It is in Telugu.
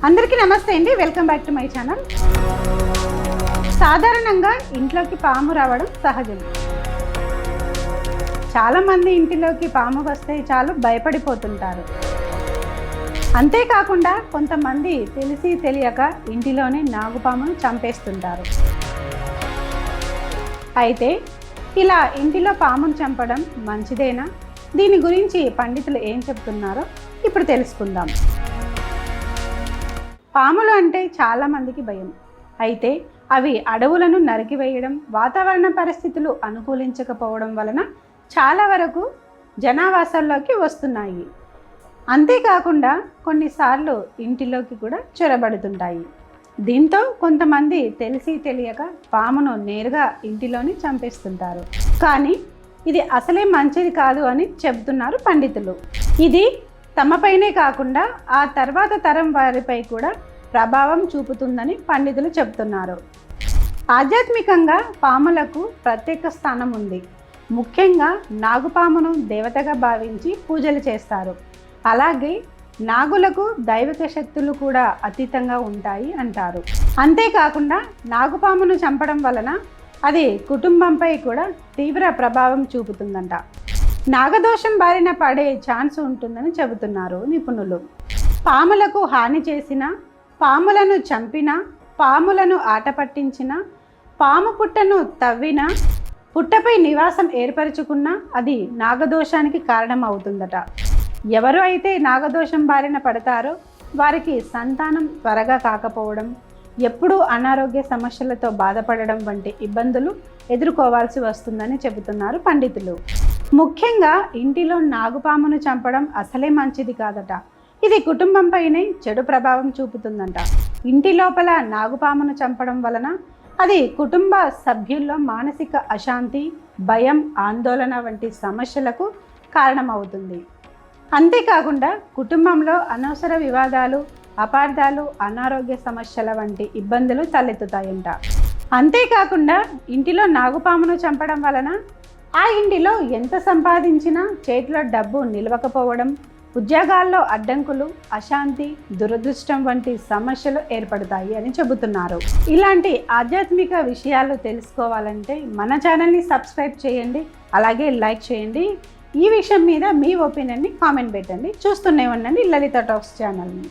అందరికీ నమస్తే అండి. Welcome back to my channel. సాధారణంగా ఇంట్లోకి పాము రావడం సహజం. చాలామంది ఇంటిలోకి పాము వస్తే చాలు భయపడిపోతుంటారు. అంతేకాకుండా కొంతమంది తెలిసి తెలియక ఇంటిలోనే నాగుపామును చంపేస్తుంటారు. అయితే ఇలా ఇంటిలో పామును చంపడం మంచిదేనా? దీని గురించి పండితులు ఏం చెప్తున్నారో ఇప్పుడు తెలుసుకుందాం. పాములు అంటే చాలామందికి భయం. అయితే అవి అడవులను నరికివేయడం, వాతావరణ పరిస్థితులు అనుకూలించకపోవడం వలన చాలా వరకు జనావాసాల్లోకి వస్తున్నాయి. అంతేకాకుండా కొన్నిసార్లు ఇంటిలోకి కూడా చొరబడుతుంటాయి. దీంతో కొంతమంది తెలిసి తెలియక పామును నేరుగా ఇంటిలోనే చంపేస్తుంటారు. కానీ ఇది అసలే మంచిది కాదు అని చెబుతున్నారు పండితులు. ఇది తమపైనే కాకుండా ఆ తర్వాత తరం వారిపై కూడా ప్రభావం చూపుతుందని పండితులు చెబుతున్నారు. ఆధ్యాత్మికంగా పాములకు ప్రత్యేక స్థానం ఉంది. ముఖ్యంగా నాగుపామును దేవతగా భావించి పూజలు చేస్తారు. అలాగే నాగులకు దైవిక శక్తులు కూడా అతీతంగా ఉంటాయి అంటారు. అంతేకాకుండా నాగుపామును చంపడం వలన అది కుటుంబంపై కూడా తీవ్ర ప్రభావం చూపుతుందంట. నాగదోషం బారిన పడే ఛాన్స్ ఉంటుందని చెబుతున్నారు నిపుణులు. పాములకు హాని చేసిన, పాములను చంపిన, పాములను ఆట పట్టించిన, పాము పుట్టను తవ్విన, పుట్టపై నివాసం ఏర్పరచుకున్నా అది నాగదోషానికి కారణం అవుతుందట. ఎవరు అయితే నాగదోషం బారిన పడతారో వారికి సంతానం త్వరగా కాకపోవడం, ఎప్పుడూ అనారోగ్య సమస్యలతో బాధపడడం వంటి ఇబ్బందులు ఎదుర్కోవాల్సి వస్తుందని చెబుతున్నారు పండితులు. ముఖ్యంగా ఇంటిలో నాగుపామును చంపడం అసలే మంచిది కాదట. ఇది కుటుంబంపైనే చెడు ప్రభావం చూపుతుందంట. ఇంటి లోపల నాగుపామును చంపడం వలన అది కుటుంబ సభ్యుల్లో మానసిక అశాంతి, భయం, ఆందోళన వంటి సమస్యలకు కారణమవుతుంది. అంతేకాకుండా కుటుంబంలో అనవసర వివాదాలు, అపార్థాలు, అనారోగ్య సమస్యల వంటి ఇబ్బందులు తలెత్తుతాయంట. అంతేకాకుండా ఇంటిలో నాగుపామును చంపడం వలన ఆ ఇంటిలో ఎంత సంపాదించినా చేతిలో డబ్బు నిలవకపోవడం, ఉద్యోగాల్లో అడ్డంకులు, అశాంతి, దురదృష్టం వంటి సమస్యలు ఏర్పడతాయి అని చెబుతున్నారు. ఇలాంటి ఆధ్యాత్మిక విషయాలు తెలుసుకోవాలంటే మన ఛానల్ని సబ్స్క్రైబ్ చేయండి, అలాగే లైక్ చేయండి. ఈ విషయం మీద మీ ఒపీనియన్ని కామెంట్ పెట్టండి. చూస్తూనే ఉండండి లలిత టాక్స్ ఛానల్ని.